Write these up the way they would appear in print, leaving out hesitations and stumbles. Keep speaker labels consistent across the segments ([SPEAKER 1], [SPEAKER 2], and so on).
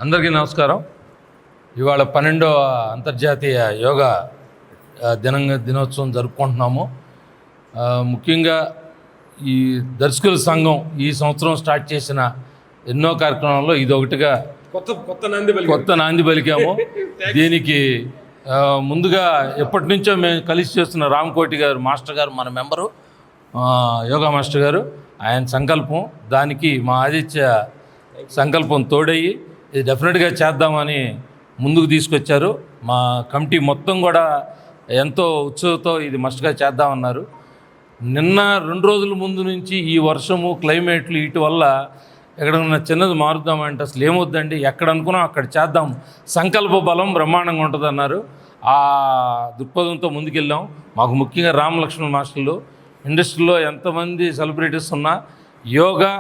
[SPEAKER 1] అందరికీ నమస్కారం. ఇవాళ 12వ అంతర్జాతీయ యోగా దినోత్సవం జరుపుకుంటున్నాము. ముఖ్యంగా ఈ దర్శకుల సంఘం ఈ సంవత్సరం స్టార్ట్ చేసిన ఎన్నో కార్యక్రమాల్లో ఇది ఒకటిగా కొత్త నాంది పలికాము. దీనికి ముందుగా ఎప్పటి నుంచో మేము కలిసి చేస్తున్న రామకోటి గారు మాస్టర్ గారు, మన మెంబరు యోగా మాస్టర్ గారు, ఆయన సంకల్పం, దానికి మా ఆదిత్య సంకల్పం తోడయ్యి ఇది డెఫినెట్గా చేద్దామని ముందుకు తీసుకొచ్చారు. మా కమిటీ మొత్తం కూడా ఎంతో ఉత్సాహంతో ఇది మస్ట్గా చేద్దామన్నారు. నిన్న 2 రోజుల ముందు నుంచి ఈ వర్షము, క్లైమేట్లు వీటి వల్ల ఎక్కడన్నా చిన్నది మారుద్దామంటే అసలు ఏమొద్దండి, ఎక్కడ అనుకున్నాం అక్కడ చేద్దాం, సంకల్ప బలం బ్రహ్మాండంగా ఉంటుందన్నారు. ఆ దృక్పథంతో ముందుకెళ్ళాం. మాకు ముఖ్యంగా రామలక్ష్మణ్ మాస్టర్లు, ఇండస్ట్రీలో ఎంతమంది సెలబ్రిటీస్ ఉన్నా యోగా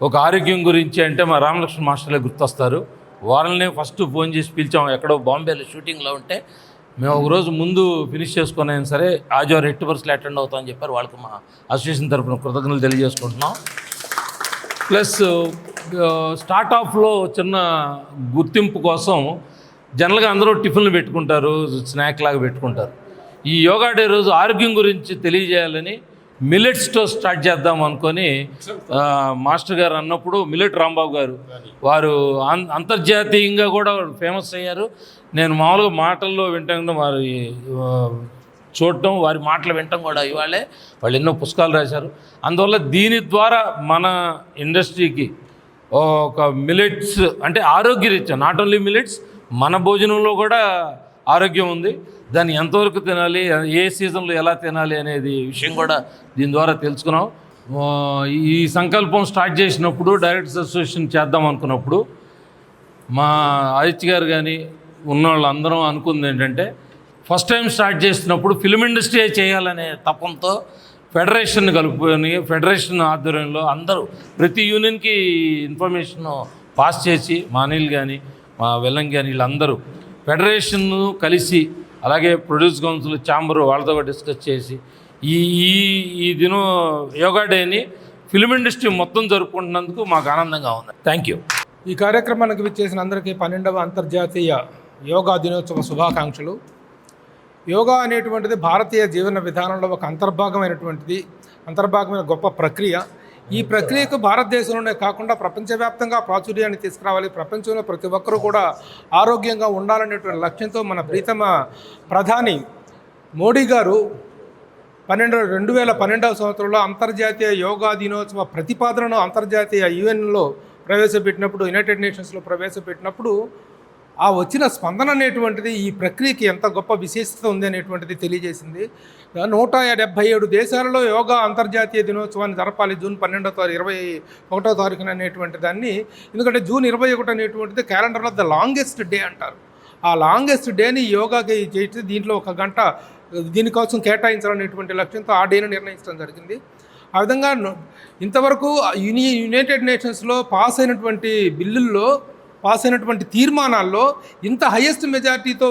[SPEAKER 1] ఒక ఆరోగ్యం గురించి అంటే మా రామలక్ష్మణ్ మాస్టర్లే గుర్తొస్తారు. వాళ్ళనే ఫస్ట్ ఫోన్ చేసి పిలిచాం. ఎక్కడో బాంబేలో షూటింగ్లో ఉంటే మేము ఒకరోజు ముందు ఫినిష్ చేసుకున్నాం సరే, ఆదివారం 8 అటెండ్ అవుతామని చెప్పారు. వాళ్ళకి మా అసోసియేషన్ తరఫున కృతజ్ఞతలు తెలియజేసుకుంటున్నాం. ప్లస్ స్టార్ట్ ఆఫ్లో చిన్న గుర్తింపు కోసం జనరల్గా అందరూ టిఫిన్లు పెట్టుకుంటారు, స్నాక్ లాగా పెట్టుకుంటారు. ఈ యోగా డే రోజు ఆరోగ్యం గురించి తెలియజేయాలని మిల్లెట్స్తో స్టార్ట్ చేద్దాం అనుకొని మాస్టర్ గారు అన్నప్పుడు, మిల్లెట్ రాంబాబు గారు వారు అంతర్జాతీయంగా కూడా ఫేమస్ అయ్యారు. నేను మామూలుగా మాటల్లో వింటాను, వారి చూడటం, వారి మాటలు వినటం కూడా ఇవాళే వాళ్ళు ఎన్నో పుస్తకాలు రాశారు. అందువల్ల దీని ద్వారా మన ఇండస్ట్రీకి ఒక మిల్లెట్స్ అంటే ఆరోగ్యరీత్యా, నాట్ ఓన్లీ మిల్లెట్స్, మన భోజనంలో కూడా ఆరోగ్యం ఉంది. దాన్ని ఎంతవరకు తినాలి, ఏ సీజన్లో ఎలా తినాలి అనేది విషయం కూడా దీని ద్వారా తెలుసుకున్నాం. ఈ సంకల్పం స్టార్ట్ చేసినప్పుడు, డైరెక్టర్స్ అసోసియేషన్ చేద్దాం అనుకున్నప్పుడు మా ఆదిత్య గారు కానీ ఉన్న వాళ్ళందరం అనుకుంది ఏంటంటే, ఫస్ట్ టైం స్టార్ట్ చేసినప్పుడు ఫిల్మ్ ఇండస్ట్రీ చేయాలనే తపంతో ఫెడరేషన్ కలుపుకొని, ఫెడరేషన్ ఆధ్వర్యంలో అందరూ ప్రతి యూనియన్కి ఇన్ఫర్మేషన్ పాస్ చేసి, మా అనిల్ కానీ మా వెల్లం కానీ వీళ్ళందరూ ఫెడరేషన్ కలిసి, అలాగే ప్రొడ్యూస్ కౌన్సిల్, ఛాంబర్ వాళ్ళతో డిస్కస్ చేసి ఈ దినం యోగా డేని ఫిల్మ్ ఇండస్ట్రీ మొత్తం జరుపుకుంటున్నందుకు మాకు ఆనందంగా ఉంది. Thank you.
[SPEAKER 2] ఈ కార్యక్రమానికి విచ్చేసిన అందరికీ 12వ అంతర్జాతీయ యోగా దినోత్సవ శుభాకాంక్షలు. యోగా అనేటువంటిది భారతీయ జీవన విధానంలో ఒక అంతర్భాగమైన గొప్ప ప్రక్రియ. ఈ ప్రక్రియకు భారతదేశంలోనే కాకుండా ప్రపంచవ్యాప్తంగా ప్రాచుర్యాన్ని తీసుకురావాలి. ప్రపంచంలో ప్రతి ఒక్కరూ కూడా ఆరోగ్యంగా ఉండాలనేటువంటి లక్ష్యంతో మన ప్రీతమ ప్రధాని మోడీ గారు 2012వ సంవత్సరంలో అంతర్జాతీయ యోగా దినోత్సవ ప్రతిపాదనను అంతర్జాతీయ యుఎన్లో ప్రవేశపెట్టినప్పుడు, యునైటెడ్ నేషన్స్లో ప్రవేశపెట్టినప్పుడు ఆ వచ్చిన స్పందన అనేటువంటిది ఈ ప్రక్రియకి ఎంత గొప్ప విశేషత ఉంది అనేటువంటిది తెలియజేసింది. 177 దేశాలలో యోగా అంతర్జాతీయ దినోత్సవాన్ని జరపాలి జూన్ 21వ తారీఖున అనేటువంటి దాన్ని. ఎందుకంటే జూన్ 21 అనేటువంటిది క్యాలెండర్లో ద లాంగెస్ట్ డే అంటారు. ఆ లాంగెస్ట్ డేని యోగాకి చేసి దీంట్లో 1 గంట దీనికోసం కేటాయించాలనేటువంటి లక్ష్యంతో ఆ డేను నిర్ణయించడం జరిగింది. ఆ విధంగా ఇంతవరకు యునైటెడ్ నేషన్స్లో పాస్ అయినటువంటి తీర్మానాల్లో ఇంత హైయెస్ట్ మెజార్టీతో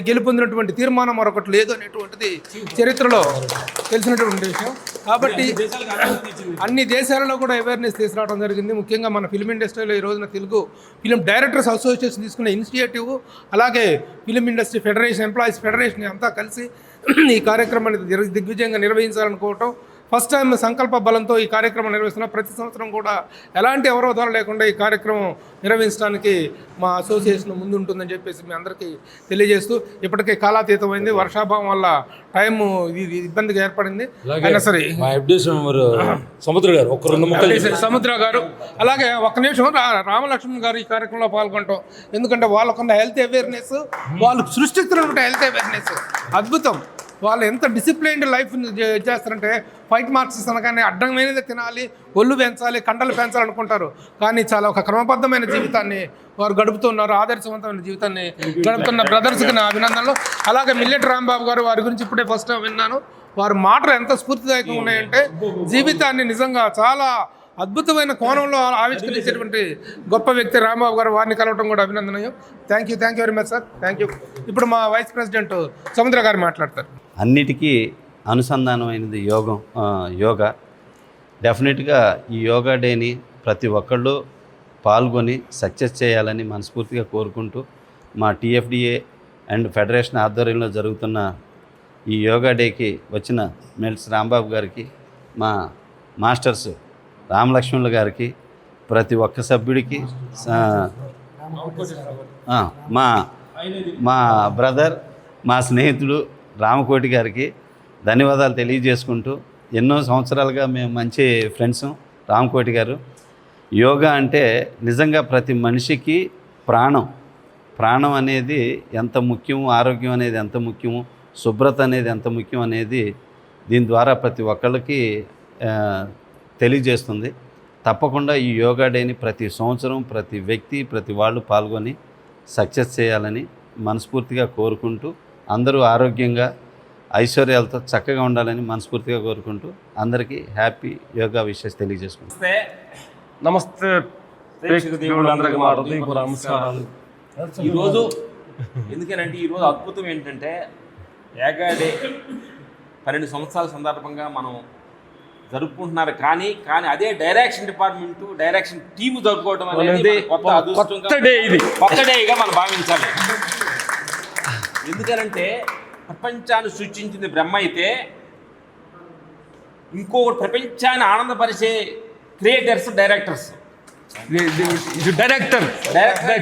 [SPEAKER 2] గెలుపొందినటువంటి తీర్మానం మరొకటి లేదు అనేటువంటిది చరిత్రలో తెలిసినటువంటి విషయం. కాబట్టి అన్ని దేశాలలో కూడా అవేర్నెస్ తీసుకురావడం జరిగింది. ముఖ్యంగా మన ఫిల్మ్ ఇండస్ట్రీలో ఈ రోజున తెలుగు ఫిల్మ్ డైరెక్టర్స్ అసోసియేషన్ తీసుకున్న ఇనిషియేటివ్, అలాగే film industry federation, employees federation అంతా కలిసి ఈ కార్యక్రమాన్ని దిగ్విజయంగా నిర్వహించాలనుకోవటం. ఫస్ట్ టైం సంకల్ప బలంతో ఈ కార్యక్రమం నిర్వహిస్తున్నాం. ప్రతి సంవత్సరం కూడా ఎలాంటి అవరోధాలు లేకుండా ఈ కార్యక్రమం నిర్వహించడానికి మా అసోసియేషన్ ముందుంటుందని చెప్పేసి మీ అందరికీ తెలియజేస్తూ, ఇప్పటికే కాలాతీతమైంది, వర్షాభావం వల్ల టైం ఇబ్బందిగా ఏర్పడింది. అయినా సరే సముద్ర గారు, అలాగే 1 నిమిషం రామలక్ష్మణ్ గారు ఈ కార్యక్రమంలో పాల్గొంటాం. ఎందుకంటే వాళ్ళకున్న హెల్త్ అవేర్నెస్, వాళ్ళు సృష్టిస్తున్న హెల్త్ అవేర్నెస్ అద్భుతం. వాళ్ళు ఎంత డిసిప్లైన్డ్ లైఫ్ చేస్తారంటే, ఫైట్ మార్క్స్ అనగానే అడ్డమైనది తినాలి, ఒళ్ళు పెంచాలి, కండలు పెంచాలనుకుంటారు. కానీ చాలా ఒక క్రమబద్ధమైన జీవితాన్ని వారు గడుపుతున్నారు. ఆదర్శవంతమైన జీవితాన్ని గడుపుతున్న బ్రదర్స్కి నా అభినందనలు. అలాగే మిల్లెట్ రాంబాబు గారు, వారి గురించి ఇప్పుడే ఫస్ట్ టైం విన్నాను. వారి మాటలు ఎంత స్ఫూర్తిదాయకంగా ఉన్నాయంటే, జీవితాన్ని నిజంగా చాలా అద్భుతమైన కోణంలో ఆవిష్కరించేటువంటి గొప్ప వ్యక్తి రాంబాబు గారు. వారిని కలవటం కూడా అభినందనీయం. Thank you very much sir. Thank you. ఇప్పుడు మా వైస్ ప్రెసిడెంట్ సముద్ర గారు మాట్లాడతారు.
[SPEAKER 3] అన్నిటికీ అనుసంధానమైనది యోగా. డెఫినెట్గా ఈ యోగా డేని ప్రతి ఒక్కళ్ళు పాల్గొని సక్సెస్ చేయాలని మనస్ఫూర్తిగా కోరుకుంటూ మా టీఎఫ్డిఏ అండ్ ఫెడరేషన్ ఆధ్వర్యంలో జరుగుతున్న ఈ యోగా డేకి వచ్చిన మెల్స్ రాంబాబు గారికి, మా మాస్టర్స్ రామలక్ష్మణుల గారికి, ప్రతి ఒక్క సభ్యుడికి, మా బ్రదర్, మా స్నేహితుడు రామకోటి గారికి ధన్యవాదాలు తెలియజేసుకుంటూ, ఎన్నో సంవత్సరాలుగా మేము మంచి ఫ్రెండ్స్. రామకోటి గారు, యోగా అంటే నిజంగా ప్రతి మనిషికి ప్రాణం అనేది ఎంత ముఖ్యమో, ఆరోగ్యం అనేది ఎంత ముఖ్యమో, శుభ్రత అనేది ఎంత ముఖ్యం అనేది దీని ద్వారా ప్రతి ఒక్కళ్ళకి తెలియజేస్తుంది. తప్పకుండా ఈ యోగా డేని ప్రతి సంవత్సరం ప్రతి వ్యక్తి, ప్రతి వాళ్ళు పాల్గొని సక్సెస్ చేయాలని మనస్ఫూర్తిగా కోరుకుంటూ, అందరూ ఆరోగ్యంగా ఐశ్వర్యాలతో చక్కగా ఉండాలని మనస్ఫూర్తిగా కోరుకుంటూ అందరికీ హ్యాపీ యోగా విషెస్ తెలియజేసుకుంటాం.
[SPEAKER 4] నమస్తే ప్రేక్షక దేవుళ్ళందరికీ మా హృదయపూర్వక నమస్కారాలు.
[SPEAKER 5] ఈరోజు ఎందుకనంటే ఈరోజు అద్భుతం ఏంటంటే యోగా డే 12 సంవత్సరాల సందర్భంగా మనం జరుపుకుంటున్నారు. కానీ అదే డైరెక్షన్ డిపార్ట్మెంటు, డైరెక్షన్ టీము జరుపుకోవడం అనేది
[SPEAKER 4] కొత్త డే, ఇది
[SPEAKER 5] కొత్త డేగా మనం భావించాలి. ఎందుకనంటే ప్రపంచాన్ని సృష్టించింది బ్రహ్మ అయితే, ఇంకొకటి ప్రపంచాన్ని ఆనందపరిచే క్రియేటర్స్, డైరెక్టర్స్.
[SPEAKER 4] డైరెక్టర్,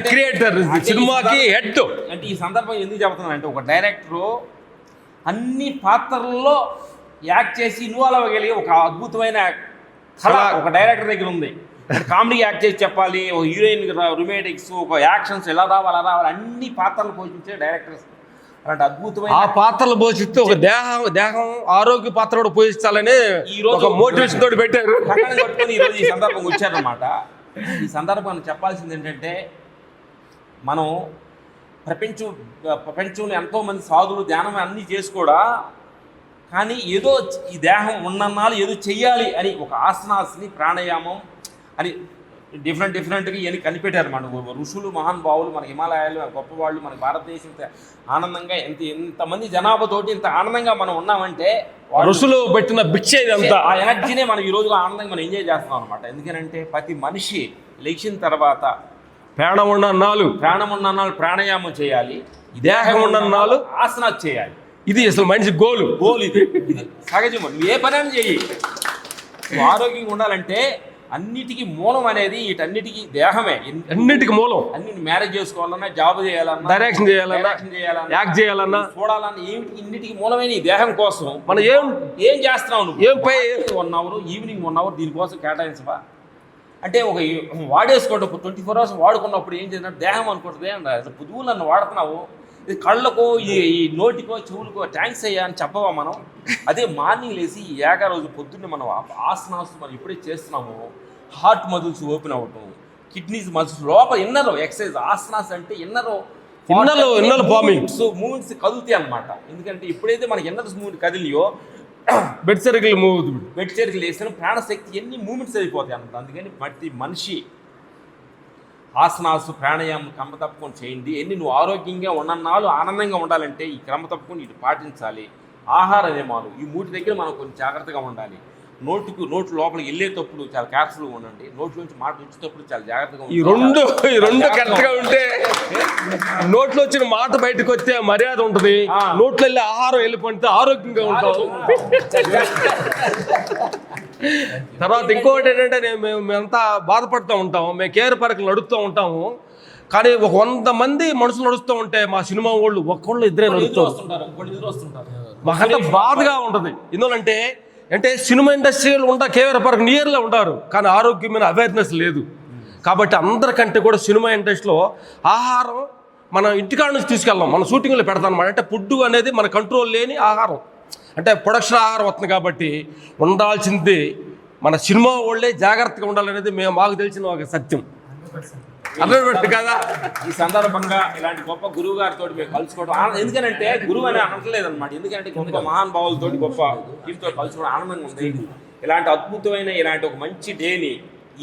[SPEAKER 4] క్రియేటర్, సినిమాకి హెడ్.
[SPEAKER 5] అంటే ఈ సందర్భం ఎందుకు చెబుతున్నానంటే, ఒక డైరెక్టరు అన్ని పాత్రల్లో యాక్ట్ చేసి ఇన్వాల్వ్ అవ్వగలిగే ఒక అద్భుతమైన కళ ఒక డైరెక్టర్ దగ్గర ఉంది. కామెడీ యాక్ట్ చేసి చెప్పాలి, ఒక హీరోయిన్ రొమాంటిక్స్, ఒక యాక్షన్స్ ఎలా రావాలి అన్ని పాత్రలు పోషించే డైరెక్టర్స్. అలాంటి అద్భుతమైన
[SPEAKER 4] ఆ పాత్రలు పోషిస్తూ ఒక దేహం ఆరోగ్య పాత్ర కూడా పోషించాలని ఒక మోటివేషన్ తోటి పెట్టారు.
[SPEAKER 5] ఈరోజు ఈ సందర్భంగా వచ్చారనమాట. ఈ సందర్భంగా చెప్పాల్సింది ఏంటంటే, మనం ప్రపంచంలో ఎంతోమంది సాధువులు ధ్యానం అన్నీ చేసి కూడా, కానీ ఏదో ఈ దేహం ఉన్నన్నాళ్ళు ఏదో చెయ్యాలి అని ఒక ఆసనాస్ని, ప్రాణాయామం అని డిఫరెంట్గా ఇవన్నీ కనిపెట్టారు. మన ఋషులు, మహానుభావులు, మన హిమాలయాలు, గొప్పవాళ్ళు, మన భారతదేశం ఆనందంగా ఎంతమంది జనాభాతోటి ఇంత ఆనందంగా మనం ఉన్నామంటే
[SPEAKER 4] ఋషులు పెట్టిన భిక్ష ఇదంతా.
[SPEAKER 5] ఆ ఎనర్జీనే మనం ఈ రోజు ఆనందంగా మనం ఎంజాయ్ చేస్తున్నాం అనమాట. ఎందుకంటే ప్రతి మనిషి లేచిన తర్వాత
[SPEAKER 4] ప్రాణం ఉన్నన్నాళ్ళు
[SPEAKER 5] ప్రాణాయామం చేయాలి,
[SPEAKER 4] దేహం ఉన్నన్నాళ్ళు
[SPEAKER 5] ఆసనాలు చేయాలి.
[SPEAKER 4] ఇది అసలు మనిషి గోల్
[SPEAKER 5] ఇది సహజం. నువ్వు ఏ పని చేయి, నువ్వు ఆరోగ్యంగా ఉండాలంటే అన్నిటికీ మూలం అనేది వీటన్నిటికీ దేహమే.
[SPEAKER 4] అన్నిటికీ మూలం.
[SPEAKER 5] అన్ని మ్యారేజ్ చేసుకోవాలన్నా, జాబ్ చేయాలన్నా,
[SPEAKER 4] డైరెక్షన్ చేయాలన్నా, యాక్ట్ చేయాలన్నా,
[SPEAKER 5] చూడాలన్నా, ఏమిటి ఇన్నిటికీ మూలమైన ఈ దేహం కోసం
[SPEAKER 4] మనం
[SPEAKER 5] ఏం చేస్తున్నావు నువ్వు?
[SPEAKER 4] ఏం పై
[SPEAKER 5] 1 hour, ఈవినింగ్ 1 hour దీనికోసం కేటాయించవా? అంటే ఒక వాడేసుకోవడం 24 hours వాడుకున్నప్పుడు ఏం చేసినట్టు దేహం అనుకుంటుంది. అసలు పుదువులు నన్ను వాడుతున్నావు, ఇది కళ్ళకో ఈ నోటికో చెవులకో థ్యాంక్స్ అయ్యా అని చెప్పవా మనం? అదే మార్నింగ్ లేసి ఈ యోగా రోజు పొద్దున్నే మనం ఆసనాస్ మనం ఎప్పుడైతే చేస్తున్నామో హార్ట్ మజిల్స్ ఓపెన్ అవ్వటం, కిడ్నీస్ మజిల్స్ లోపల ఇన్నర్ ఎక్సర్సైజ్. ఆసనాస్ అంటే ఇన్నర్ మూమెంట్స్ కదులుతాయి అన్నమాట. ఎందుకంటే ఎప్పుడైతే మనకి ఇన్నర్ మూమెంట్ కదిలియో
[SPEAKER 4] బెడ్ సర్కిల్
[SPEAKER 5] వేసిన ప్రాణశక్తి ఎన్ని మూమెంట్స్ అయిపోతాయి అన్నమాట. అందుకని ప్రతి మనిషి ఆసనాసు, ప్రాణాయామం క్రమ తప్పకుండా చేయండి. నువ్వు ఆరోగ్యంగా ఉన్నన్నాళ్ళు ఆనందంగా ఉండాలంటే ఈ క్రమ తప్పకుండా ఇటు పాటించాలి. ఆహార నియమాలు ఈ 3 దగ్గర మనం కొంచెం జాగ్రత్తగా ఉండాలి. నోటు లోపలికి వెళ్ళేటప్పుడు చాలా కేర్ఫుల్గా ఉండండి. నోట్ల నుంచి మాట వచ్చేటప్పుడు చాలా జాగ్రత్తగా
[SPEAKER 4] ఈ రెండు కరెక్ట్గా ఉంటే నోట్లో వచ్చిన మాట బయటకు వస్తే మర్యాద ఉంటుంది. నోట్లో వెళ్ళి ఆహారం వెళ్ళిపోతే ఆరోగ్యంగా ఉంటాం. తర్వాత ఇంకొకటి ఏంటంటే, మేమంతా బాధపడుతూ ఉంటాము, మేము కేర్ పరకలు నడుస్తూ ఉంటాము. కానీ ఒక 100 మంది మనుషులు నడుస్తూ ఉంటే మా సినిమా వాళ్ళు ఒక్కళ్ళు ఇద్దరే నడుస్తూ మాకంతా బాధగా ఉంటుంది. ఎందుకంటే సినిమా ఇండస్ట్రీలో కేవలం పరకు నియర్లో ఉంటారు, కానీ ఆరోగ్యమైన అవేర్నెస్ లేదు. కాబట్టి అందరికంటే కూడా సినిమా ఇండస్ట్రీలో ఆహారం మనం ఇంటికాడ నుంచి తీసుకెళ్ళాం, మన షూటింగ్లో పెడతాం అన్నమాట. అంటే ఫుడ్ అనేది మన కంట్రోల్ లేని ఆహారం, అంటే ప్రొడక్షన్ ఆహారం వస్తుంది. కాబట్టి ఉండాల్సింది మన సినిమా వాళ్ళే జాగ్రత్తగా ఉండాలనేది మాకు తెలిసిన ఒక సత్యం. అర్థం కదా.
[SPEAKER 5] ఈ సందర్భంగా ఇలాంటి గొప్ప గురువు గారితో మేము కలుసుకోవడం, ఎందుకంటే గురువు అని అనట్లేదు అనమాట. ఎందుకంటే గొప్ప మహానుభావులతో గొప్ప వీటితో కలుసుకోవడం ఆనందంగా ఉంది. ఇలాంటి అద్భుతమైన ఇలాంటి ఒక మంచి డేని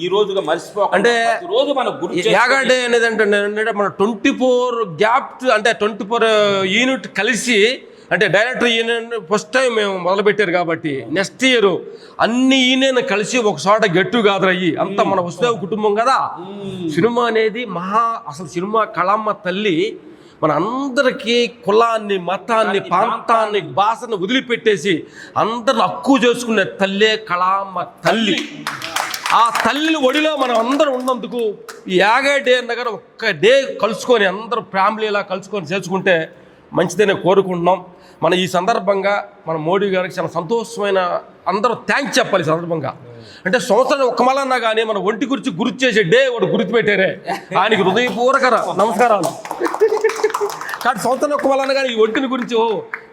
[SPEAKER 5] ఈ రోజుగా మర్చిపోక,
[SPEAKER 4] అంటే
[SPEAKER 5] రోజు మన గురు
[SPEAKER 4] యోగా డే అనేది అంటే మన 24 గ్యాప్, అంటే 24 యూనిట్ కలిసి అంటే డైరెక్టర్ ఈయన ఫస్ట్ టైం మేము మొదలుపెట్టారు కాబట్టి నెక్స్ట్ ఇయర్ అన్ని ఈయన కలిసి ఒక చోట గెట్టు గాదరయ్యి అంతా మన వసుదేవ కుటుంబం కదా. సినిమా అనేది అసలు సినిమా కళమ్మ తల్లి మన అందరికీ కులాన్ని, మతాన్ని, ప్రాంతాన్ని, భాషను వదిలిపెట్టేసి అందరిని హక్కు చేసుకునే తల్లే కళమ్మ తల్లి. ఆ తల్లి ఒడిలో మనం అందరం ఉన్నందుకు ఈ యాగే డే దగ్గర ఒక్క డే కలుసుకొని అందరూ ఫ్యామిలీలా కలుసుకొని చేసుకుంటే మంచిదనే కోరుకుంటున్నాం. మన ఈ సందర్భంగా మన మోడీ గారికి చాలా సంతోషమైన అందరూ థ్యాంక్స్ చెప్పాలి. ఈ సందర్భంగా అంటే సంవత్సరం ఒక్క మళ్ళన్నా కానీ మన ఒంటి గురించి గుర్తు చేసే డే వాడు గుర్తుపెట్టారే, ఆయనకి హృదయపూర్వక నమస్కారాలు. కానీ సంవత్సరం ఒక్క మళ్ళన్నా కానీ ఈ ఒంటిని గురించి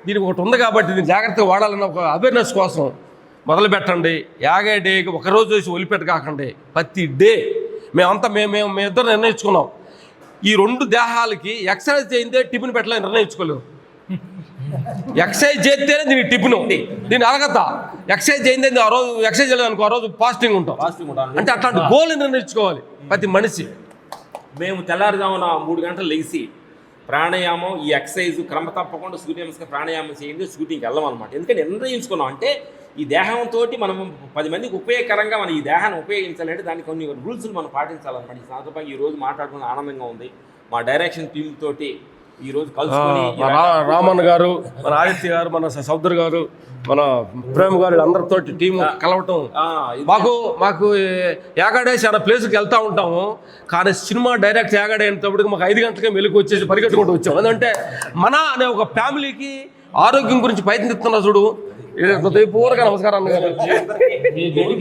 [SPEAKER 4] దీనికి ఒకటి ఉంది కాబట్టి దీన్ని జాగ్రత్తగా వాడాలన్న ఒక అవేర్నెస్ కోసం మొదలు పెట్టండి. యాగే డేకి ఒకరోజు వేసి వదిలిపెట్ట కాకండి, ప్రతి డే మేమంతా మేమిద్దరు నిర్ణయించుకున్నాం. ఈ 2 దేహాలకి ఎక్సర్సైజ్ చేయితే టిఫిన్ పెట్టాలని నిర్ణయించుకోలేము. ఎక్సర్సైజ్ చేస్తేనే దీనికి టిఫిన్, దీన్ని అరగత. ఎక్సర్సైజ్ చేయింది ఆ రోజు ఎక్సర్సైజ్ చేయలేదనుకో ఆ రోజు ఫాస్టింగ్ ఉంటాం. అంటే అట్లాంటి గోల్ నిర్ణయించుకోవాలి ప్రతి మనిషి.
[SPEAKER 5] మేము తెల్లారుజామున 3 గంటలు లెగిసి ప్రాణాయామం, ఈ ఎక్సర్సైజ్ క్రమ తప్పకుండా సూర్య నమస్కారం ప్రాణాయామం చేయండి, షూటింగ్కి వెళ్ళాం అనమాట. ఎందుకంటే నిర్ణయించుకున్నాం అంటే ఈ దేహంతో మనం 10 మందికి ఉపయోగకరంగా మనం ఈ దేహాన్ని ఉపయోగించాలంటే దానికి కొన్ని రూల్స్లు మనం పాటించాలన్నమాట. ఈ సందర్భంగా ఈరోజు మాట్లాడుకున్న ఆనందంగా ఉంది. మా డైరెక్షన్ టీమ్ తోటి ఈరోజు కలుసుకొని
[SPEAKER 4] రామన్ గారు, మన ఆదిత్య గారు, మన సౌదర్ గారు, మన ప్రేమ్ గారు అందరితో టీము కలవటం మాకు యాగాడే చాలా ప్లేస్కి వెళ్తూ ఉంటాము. కానీ సినిమా డైరెక్ట్ యాగాడే అయినప్పటికీ మాకు 5 గంటలకే మెలుగు వచ్చేసి పరిగెట్టుకుంటూ వచ్చాం. ఎందుకంటే మన అనే ఒక ఫ్యామిలీకి ఆరోగ్యం గురించి ప్రయత్నిస్తున్నా చూడు. హృదయపూర్వక నమస్కారం అన్నగారు.